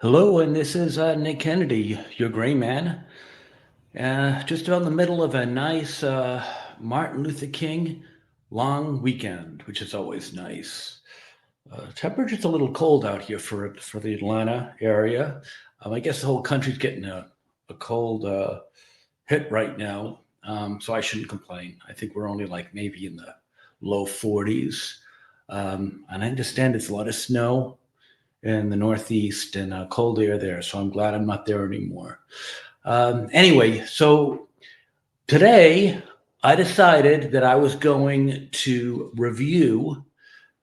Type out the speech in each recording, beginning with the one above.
Hello, and this is Nick Kennedy, your gray man. Just about in the middle of a nice Martin Luther King long weekend, which is always nice. Temperature's a little cold out here for the Atlanta area. I guess the whole country's getting a cold hit right now, so I shouldn't complain. I think we're only like maybe in the low 40s. And I understand it's a lot of snow in the Northeast and cold air there. So I'm glad I'm not there anymore. Anyway, so today I decided that I was going to review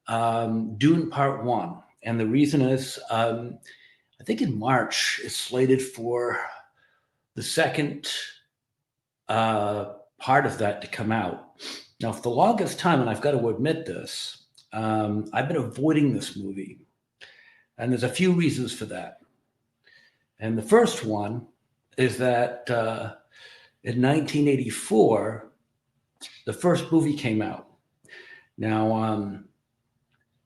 Dune Part 1. And the reason is I think in March it's slated for the second part of that to come out. Now, for the longest time, and I've got to admit this, I've been avoiding this movie. And there's a few reasons for that. And the first one is that in 1984, the first movie came out. Now,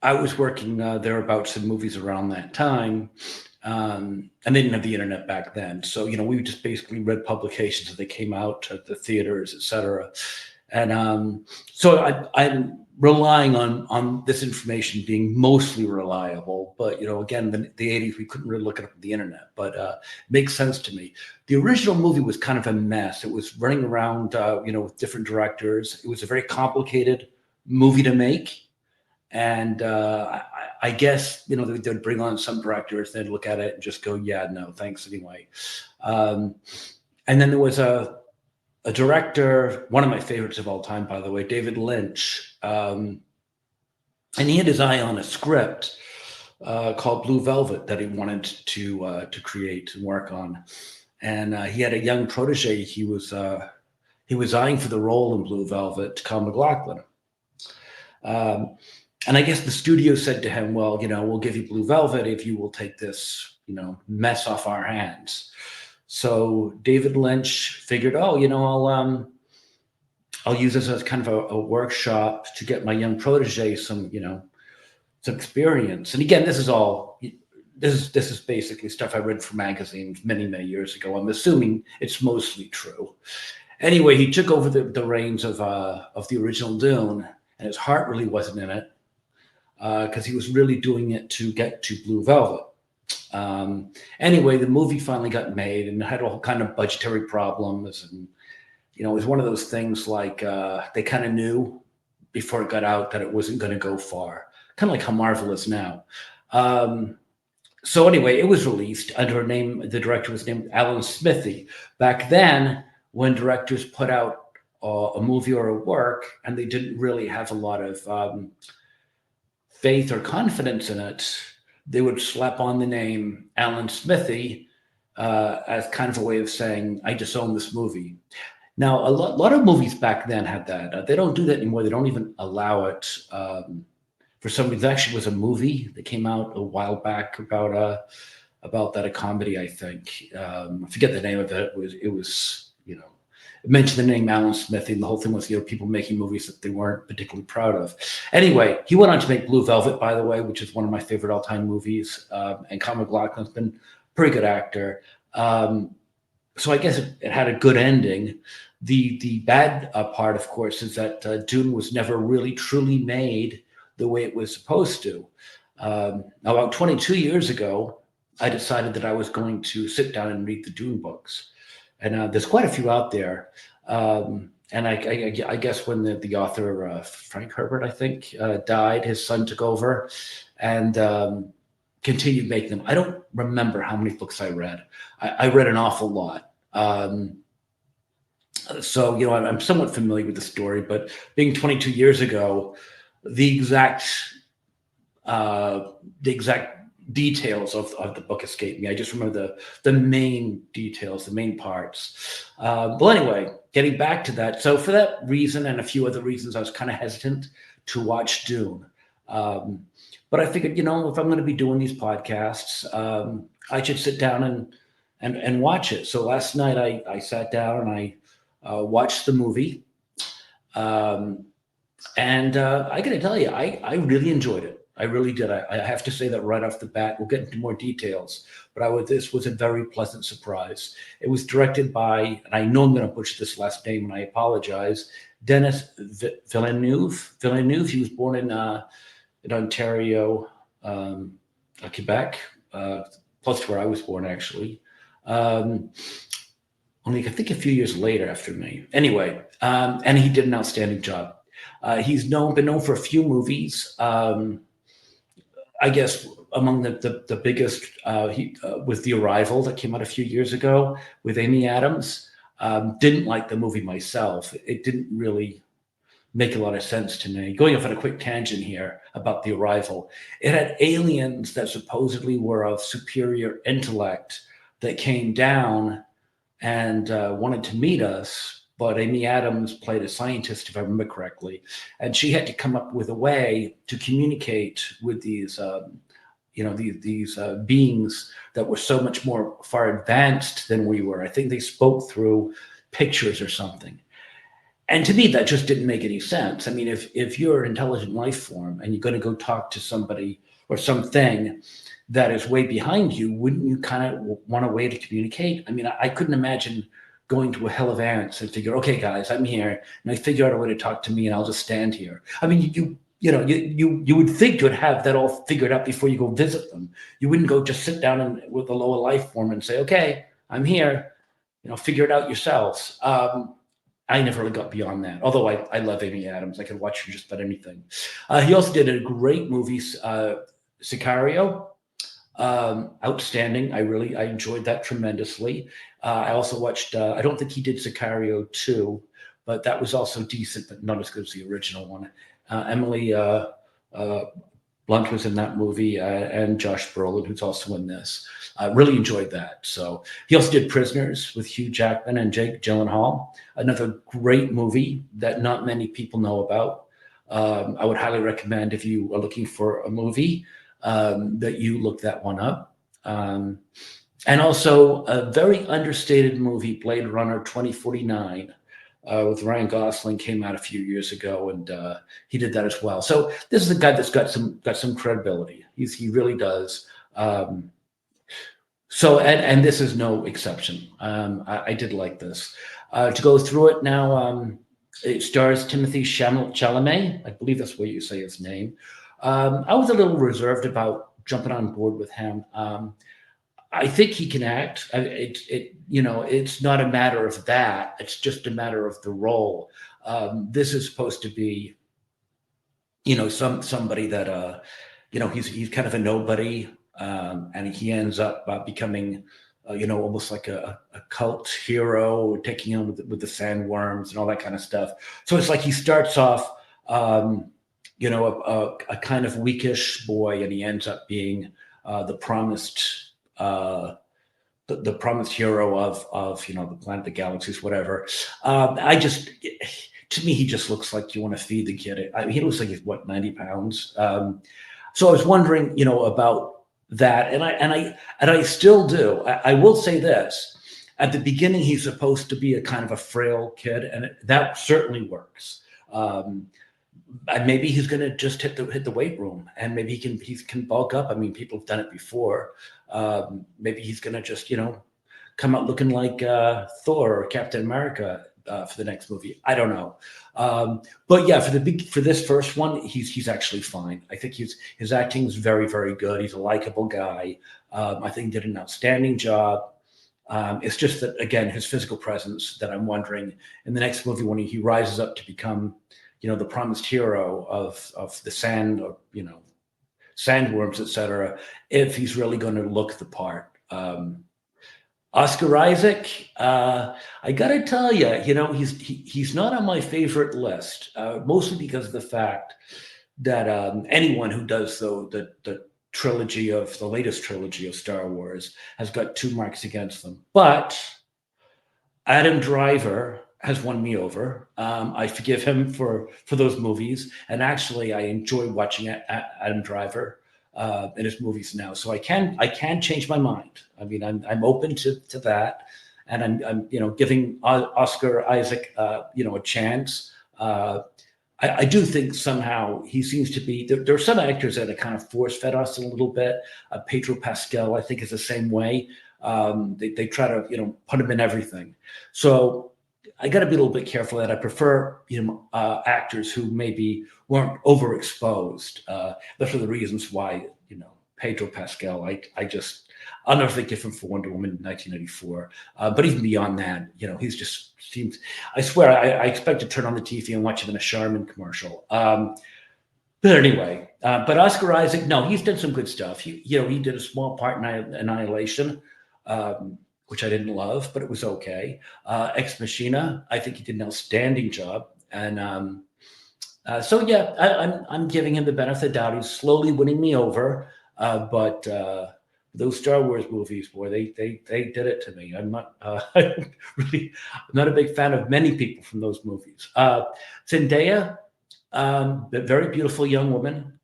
I was working thereabouts in movies around that time, and they didn't have the internet back then. So, we just basically read publications as they came out at the theaters, et cetera. And so I'm relying on this information being mostly reliable. But, again, the 80s, we couldn't really look it up on the internet, but it makes sense to me. The original movie was kind of a mess. It was running around, with different directors. It was a very complicated movie to make. And I guess, they'd bring on some directors, they'd look at it and just go, yeah, no, thanks anyway. And then there was a director, one of my favorites of all time, by the way, David Lynch. And he had his eye on a script called Blue Velvet that he wanted to create and work on. And he had a young protege he was eyeing for the role in Blue Velvet, Kyle MacLachlan. And I guess the studio said to him, well, we'll give you Blue Velvet if you will take this, mess off our hands. So David Lynch figured, I'll use this as kind of a workshop to get my young protege some experience. And again, this is basically stuff I read from magazines many, many years ago. I'm assuming it's mostly true. Anyway, he took over the reins of the original Dune, and his heart really wasn't in it because he was really doing it to get to Blue Velvet. Anyway, the movie finally got made and had all kind of budgetary problems. And, it was one of those things like they kind of knew before it got out that it wasn't going to go far, kind of like how Marvel is now. So anyway, it was released under a name. The director was named Alan Smithy. Back then, when directors put out a movie or a work and they didn't really have a lot of faith or confidence in it, they would slap on the name Alan Smithy as kind of a way of saying, I disown this movie. Now, a lot of movies back then had that. They don't do that anymore. They don't even allow it. For some reason, there actually was a movie that came out a while back about that, a comedy, I think. I forget the name of it. It was it mentioned the name Alan Smithy, and the whole thing was, people making movies that they weren't particularly proud of. Anyway, he went on to make Blue Velvet, by the way, which is one of my favorite all-time movies. And Kyle MacLachlan's been a pretty good actor. So I guess it had a good ending. The bad part, of course, is that Dune was never really truly made the way it was supposed to. About 22 years ago, I decided that I was going to sit down and read the Dune books. And there's quite a few out there. And I guess when the author, Frank Herbert, I think, died, his son took over and continued making them. I don't remember how many books I read. I read an awful lot. So, I'm somewhat familiar with the story, but being 22 years ago, the exact details of the book escaped me. I just remember the main details, the main parts. Well, anyway, getting back to that. So for that reason and a few other reasons, I was kind of hesitant to watch Dune. But I figured, if I'm going to be doing these podcasts, I should sit down and watch it. So last night I sat down and I watched the movie. And I got to tell you, I really enjoyed it. I really did. I have to say that right off the bat. We'll get into more details, but this was a very pleasant surprise. It was directed by, and I know I'm going to butcher this last name, and I apologize, Denis Villeneuve. Villeneuve. He was born in Ontario, Quebec, close to where I was born, actually. Um, Only I think a few years later after me. Anyway, and he did an outstanding job. He's been known for a few movies. I guess among the biggest was The Arrival that came out a few years ago with Amy Adams. Didn't like the movie myself. It didn't really make a lot of sense to me. Going off on a quick tangent here about The Arrival, it had aliens that supposedly were of superior intellect that came down and wanted to meet us. But Amy Adams played a scientist, if I remember correctly, and she had to come up with a way to communicate with these, these beings that were so much more far advanced than we were. I think they spoke through pictures or something. And to me, that just didn't make any sense. I mean, if you're an intelligent life form and you're going to go talk to somebody or something that is way behind you, wouldn't you kind of want a way to communicate? I mean, I couldn't imagine going to a hell of ants and figure, okay, guys, I'm here, and I figure out a way to talk to me, and I'll just stand here. I mean, you would think you'd have that all figured out before you go visit them. You wouldn't go just sit down with a lower life form and say, okay, I'm here, figure it out yourselves. I never really got beyond that. Although I love Amy Adams, I could watch her just about anything. He also did a great movie, Sicario. Outstanding. I enjoyed that tremendously. I also watched, I don't think he did Sicario 2, but that was also decent, but not as good as the original one. Emily Blunt was in that movie, and Josh Brolin, who's also in this. I really enjoyed that. So he also did Prisoners with Hugh Jackman and Jake Gyllenhaal, another great movie that not many people know about. I would highly recommend, if you are looking for a movie, that you look that one up. And also a very understated movie, Blade Runner 2049, with Ryan Gosling, came out a few years ago, and he did that as well. So this is a guy that's got some credibility. He really does. And this is no exception. I did like this. To go through it now, it stars Timothy Chalamet. I believe that's what you say his name. I was a little reserved about jumping on board with him. I think he can act. It's not a matter of that. It's just a matter of the role. This is supposed to be, somebody that, he's kind of a nobody, and he ends up becoming, almost like a cult hero, taking on with the sandworms and all that kind of stuff. So it's like he starts off, a kind of weakish boy, and he ends up being the promised the promised hero of the planet, the galaxies, whatever. To me, he just looks like you want to feed the kid. He looks like he's 90 pounds. So I was wondering, about that, and I still do. I will say this: at the beginning, he's supposed to be a kind of a frail kid, and that certainly works. And maybe he's going to just hit the weight room, and maybe he can bulk up. I mean, people have done it before. Maybe he's going to just come out looking like Thor or Captain America for the next movie. I don't know, but yeah, for this first one, he's actually fine. I think his acting is very, very good. He's a likable guy. I think he did an outstanding job. It's just that, again, his physical presence, that I'm wondering in the next movie when he rises up to become the promised hero of the sand, or, sandworms, etc., if he's really going to look the part. Oscar Isaac, I got to tell you, he's not on my favorite list, mostly because of the fact that anyone who does the latest trilogy of Star Wars has got 2 marks against them. But Adam Driver has won me over. I forgive him for those movies, and actually, I enjoy watching Adam Driver in his movies now. So I can change my mind. I mean, I'm open to that, and I'm giving Oscar Isaac a chance. I do think somehow he seems to be. There are some actors that are kind of force fed us a little bit. Pedro Pascal, I think, is the same way. They try to put him in everything. So I got to be a little bit careful that I prefer actors who maybe weren't overexposed. That's one of the reasons why Pedro Pascal. I'll never forgive him for Wonder Woman in 1984. But even beyond that, he's just seems. I swear, I expect to turn on the TV and watch him in a Charmin commercial. But anyway, but Oscar Isaac, no, he's done some good stuff. He did a small part in Annihilation, which I didn't love, but it was okay. Ex Machina, I think he did an outstanding job. And so yeah, I'm giving him the benefit of the doubt. He's slowly winning me over, but those Star Wars movies, boy, they did it to me. I'm not really I'm not a big fan of many people from those movies. Zendaya, the very beautiful young woman,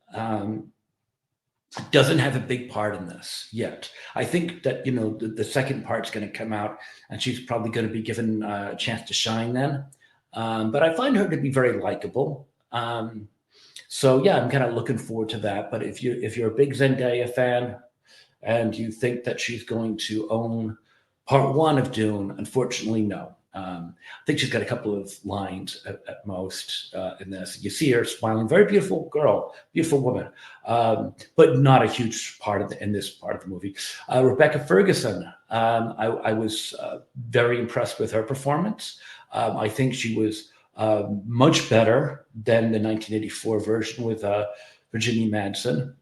doesn't have a big part in this yet. I think that the second part's going to come out, and she's probably going to be given a chance to shine then. But I find her to be very likable. So yeah, I'm kind of looking forward to that. But if you're a big Zendaya fan and you think that she's going to own part one of Dune, unfortunately, no. I think she's got a couple of lines at most in this. You see her smiling, very beautiful girl, beautiful woman, but not a huge part in this part of the movie. Rebecca Ferguson, I was very impressed with her performance. I think she was much better than the 1984 version with Virginia Madsen.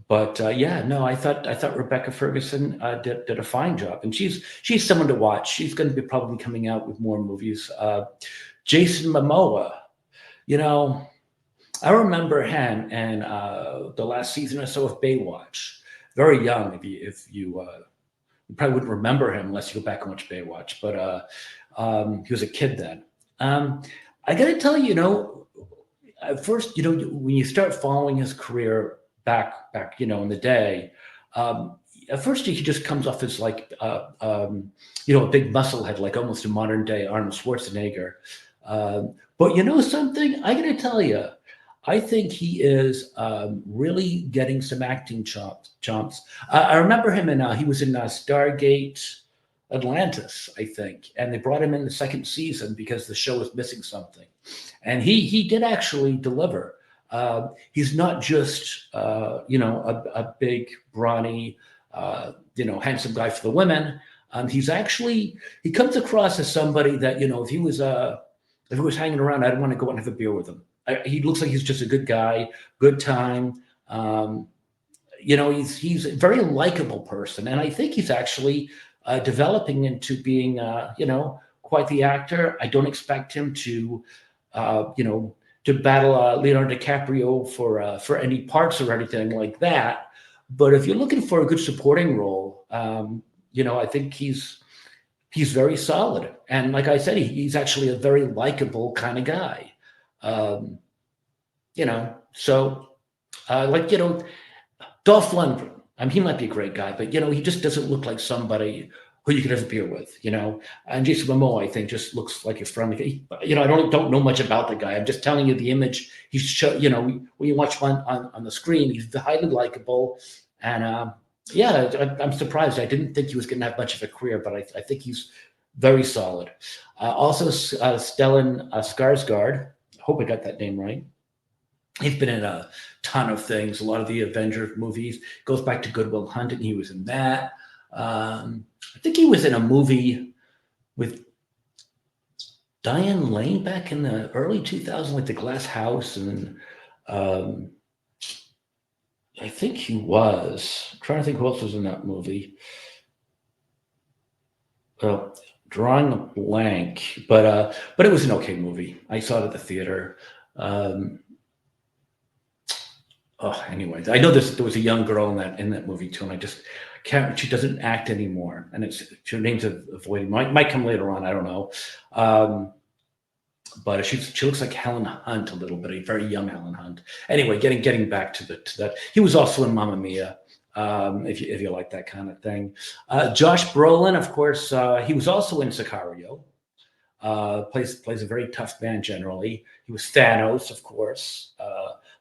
But yeah, no, I thought Rebecca Ferguson did a fine job, and she's someone to watch. She's going to be probably coming out with more movies. Jason Momoa, I remember him in the last season or so of Baywatch. Very young, if you probably wouldn't remember him unless you go back and watch Baywatch. But he was a kid then. I got to tell you, at first, when you start following his career back in the day, at first he just comes off as like a big musclehead, like almost a modern day Arnold Schwarzenegger. But something, I gotta tell you, I think he is really getting some acting chops. I remember him he was in Stargate Atlantis, I think, and they brought him in the second season because the show was missing something, and he did actually deliver. He's not just a big, brawny, handsome guy for the women. He comes across as somebody that if he was hanging around, I'd want to go and have a beer with him. He looks like he's just a good guy, good time. He's a very likable person, and I think he's actually developing into being quite the actor. I don't expect him to battle Leonardo DiCaprio for any parts or anything like that. But if you're looking for a good supporting role, I think he's very solid. And like I said, he's actually a very likable kind of guy. Dolph Lundgren. He might be a great guy, but he just doesn't look like somebody who you could have a beer with, And Jason Momoa, I think, just looks like a friendly. I don't know much about the guy. I'm just telling you the image he's when you watch him on the screen, he's highly likable, and I'm surprised. I didn't think he was going to have much of a career, but I think he's very solid. Also, Stellan Skarsgård. I hope I got that name right. He's been in a ton of things, a lot of the Avengers movies. Goes back to Good Will Hunting. He was in that. I think he was in a movie with Diane Lane back in the early 2000s, like The Glass House. And I think he was. I'm trying to think who else was in that movie. Well, drawing a blank, but it was an okay movie. I saw it at the theater. Anyway, I know there was a young girl in that movie too, and I just can't. She doesn't act anymore, and her name's avoiding. Might come later on. I don't know. But she looks like Helen Hunt a little bit, a very young Helen Hunt. Anyway, getting back to that, he was also in Mamma Mia. If you like that kind of thing, Josh Brolin, of course, he was also in Sicario. Plays a very tough man generally. He was Thanos, of course,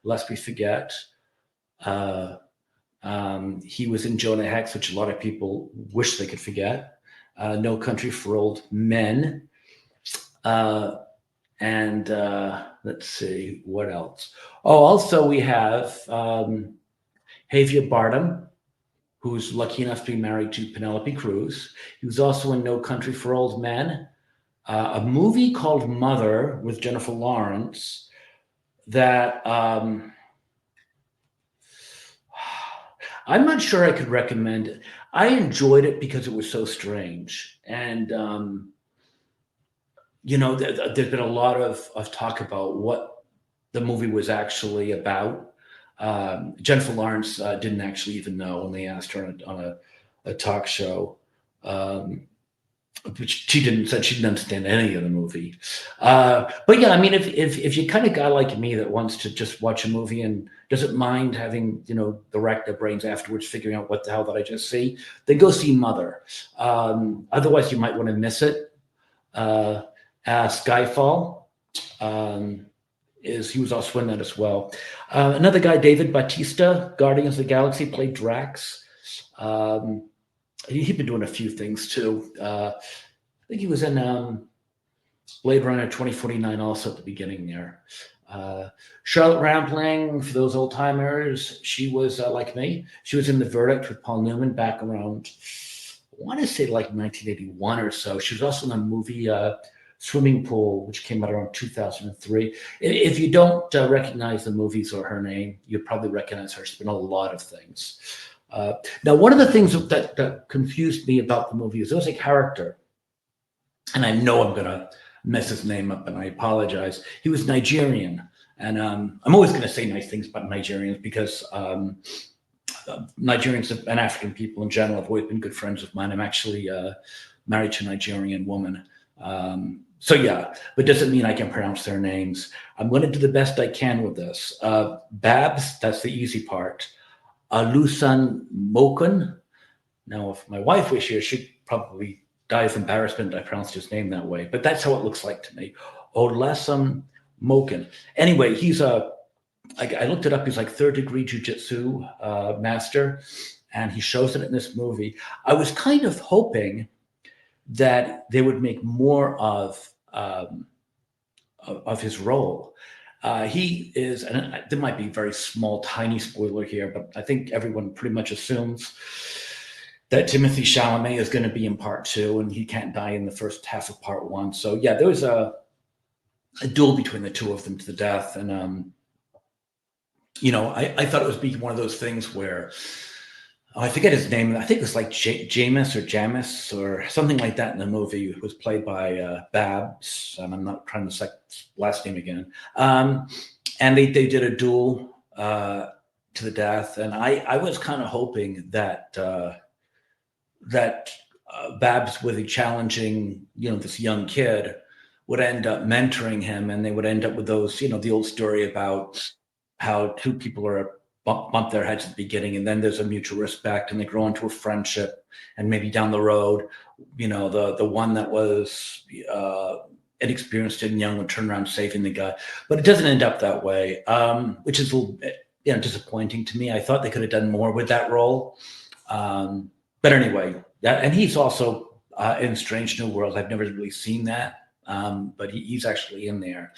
lest we forget. Uh, he was in Jonah Hex, which a lot of people wish they could forget. No Country for Old Men. Uh, and let's see, what else? Oh, also we have Javier Bardem, who's lucky enough to be married to Penelope Cruz. He was also in No Country for Old Men, a movie called Mother with Jennifer Lawrence that I'm not sure I could recommend it. I enjoyed it because it was so strange. And, there's been a lot of talk about what the movie was actually about. Jennifer Lawrence didn't actually even know when they asked her on a talk show. Which she didn't said she didn't understand any of the movie. But yeah, I mean, if you're kind of guy like me that wants to just watch a movie and doesn't mind having the rack their brains afterwards, figuring out what the hell did I just see, then go see Mother. Otherwise, you might want to miss it. Skyfall he was also in that as well. Another guy, David Bautista, Guardians of the Galaxy, played Drax. He'd been doing a few things too. I think he was in Blade Runner 2049 also at the beginning there. Charlotte Rampling, for those old timers, she was like me. She was in The Verdict with Paul Newman back around, I want to say like 1981 or so. She was also in the movie Swimming Pool, which came out around 2003. If you don't recognize the movies or her name, you probably recognize her. She's been in a lot of things. Now, one of the things that confused me about the movie is there was a character, and I know I'm going to mess his name up, and I apologize. He was Nigerian, and I'm always going to say nice things about Nigerians because Nigerians and African people in general have always been good friends of mine. I'm actually married to a Nigerian woman. So yeah, but doesn't mean I can pronounce their names. I'm going to do the best I can with this. Babs, that's the easy part. Alusan Moken. Now, if my wife was here, she'd probably die of embarrassment I pronounced his name that way, but that's how it looks like to me. Olasam Moken. Anyway, I looked it up, he's like third-degree jiu-jitsu master, and he shows it in this movie. I was kind of hoping that they would make more of his role. He is, and there might be a very small, tiny spoiler here, but I think everyone pretty much assumes that Timothy Chalamet is going to be in part 2, and he can't die in the first half of part 1. So yeah, there was a duel between the two of them to the death, and I thought it was be one of those things where I forget his name. I think it was like Jamis or Jamis or something like that in the movie. It was played by Babs, and I'm not trying to say last name again. And they did a duel to the death, and I was kind of hoping that Babs, with a challenging, this young kid, would end up mentoring him, and they would end up with those, the old story about how two people are bump their heads at the beginning, and then there's a mutual respect, and they grow into a friendship, and maybe down the road, the one that was inexperienced and young would turn around saving the guy. But it doesn't end up that way, which is a little bit disappointing to me. I thought they could have done more with that role. But anyway, and he's also in Strange New Worlds. I've never really seen that, but he's actually in there.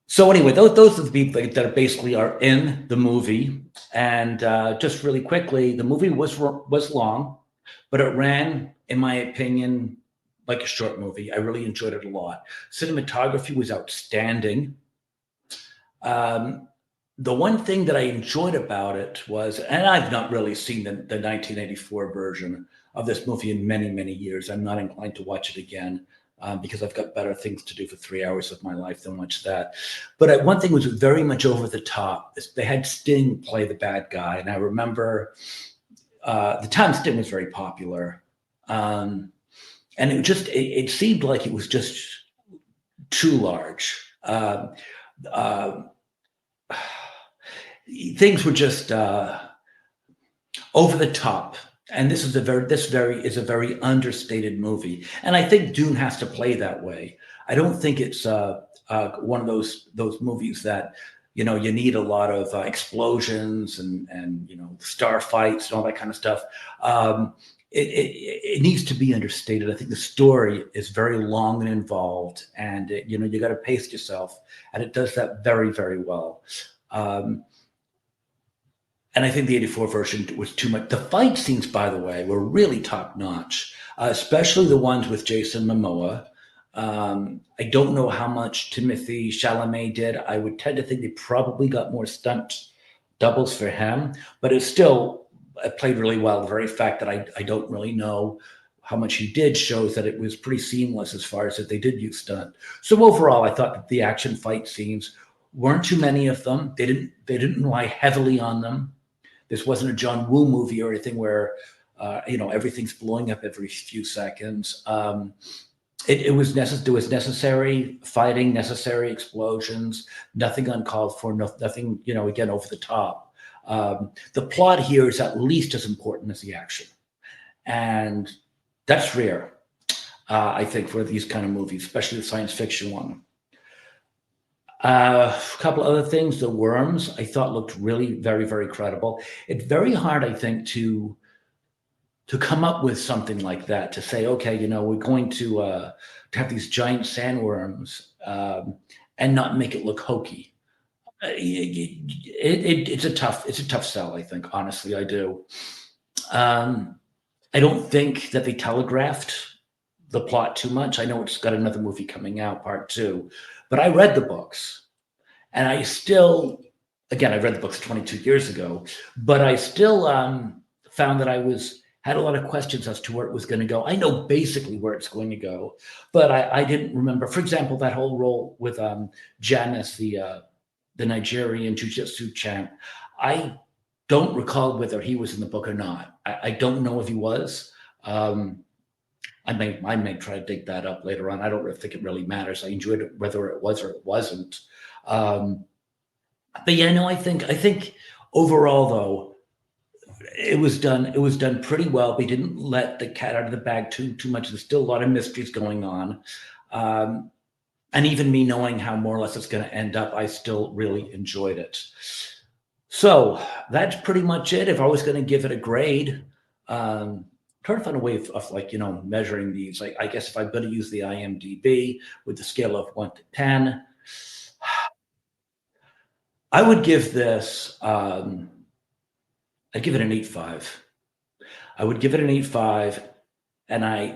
So anyway, those are the people that basically are in the movie. And just really quickly, the movie was long, but it ran, in my opinion, like a short movie. I really enjoyed it a lot. Cinematography was outstanding. The one thing that I enjoyed about it was, and I've not really seen the 1984 version of this movie in many, many years. I'm not inclined to watch it again. Because I've got better things to do for 3 hours of my life than watch that. But one thing was very much over the top. They had Sting play the bad guy. And I remember the time Sting was very popular. And it seemed like it was just too large. Things were just over the top. And this is a very understated movie, and I think Dune has to play that way. I don't think it's one of those movies that you need a lot of explosions and star fights and all that kind of stuff. It needs to be understated. I think the story is very long and involved, and you got to pace yourself, and it does that very very well. Um, and I think the '84 version was too much. The fight scenes, by the way, were really top notch, especially the ones with Jason Momoa. I don't know how much Timothy Chalamet did. I would tend to think they probably got more stunt doubles for him, but it still played really well. The very fact that I don't really know how much he did shows that it was pretty seamless as far as that they did use stunt. So overall, I thought that the action fight scenes weren't too many of them. They didn't rely heavily on them. This wasn't a John Woo movie or anything where everything's blowing up every few seconds. It was necessary. There was necessary fighting, necessary explosions, nothing uncalled for, nothing again over the top. The plot here is at least as important as the action, and that's rare. I think for these kind of movies, especially the science fiction one. A couple other things. The worms I thought looked really very, very credible. It's very hard, I think, to come up with something like that, to say, okay, we're going to have these giant sandworms and not make it look hokey. It's a tough sell, I think. Honestly, I do. I don't think that they telegraphed the plot too much. I know it's got another movie coming out, part two, but I read the books, and I still, again, I read the books 22 years ago, but I still found that I had a lot of questions as to where it was going to go. I know basically where it's going to go, but I didn't remember, for example, that whole role with Janice, the Nigerian jiu-jitsu champ. I don't recall whether he was in the book or not. I don't know if he was. I may try to dig that up later on. I don't really think it really matters. I enjoyed it whether it was or it wasn't. But yeah, no, I think overall though, it was done pretty well. They didn't let the cat out of the bag too much. There's still a lot of mysteries going on. And even me knowing how more or less it's going to end up, I still really enjoyed it. So that's pretty much it. If I was going to give it a grade, trying to find a way of measuring these. Like, I guess if I'm going to use the IMDb with the scale of 1 to 10, I would give this. I'd give it an 8.5. I would give it an 8.5, and I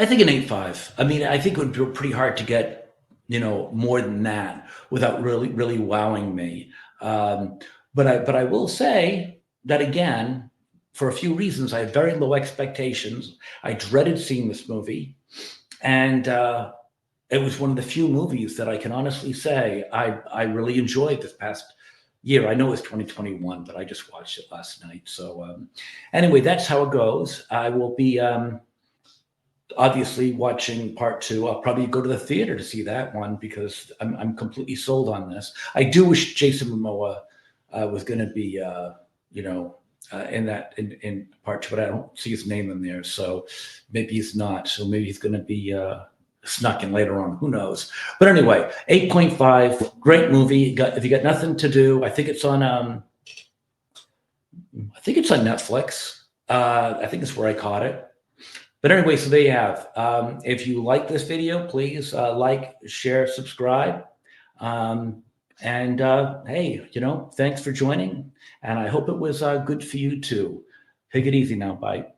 think an 8.5. I mean, I think it would be pretty hard to get more than that without really really wowing me. But I will say that again, for a few reasons, I had very low expectations. I dreaded seeing this movie, and it was one of the few movies that I can honestly say I really enjoyed this past year. I know it's 2021, but I just watched it last night. So anyway, that's how it goes. I will be obviously watching part two. I'll probably go to the theater to see that one because I'm completely sold on this. I do wish Jason Momoa was going to be in part two, but I don't see his name in there. So maybe he's not. So maybe he's going to be snuck in later on. Who knows? But anyway, 8.5. Great movie. If you got nothing to do, I think it's on. I think it's on Netflix. I think it's where I caught it. But anyway, so there you have. If you like this video, please like, share, subscribe. And hey, thanks for joining. And I hope it was good for you too. Take it easy now. Bye.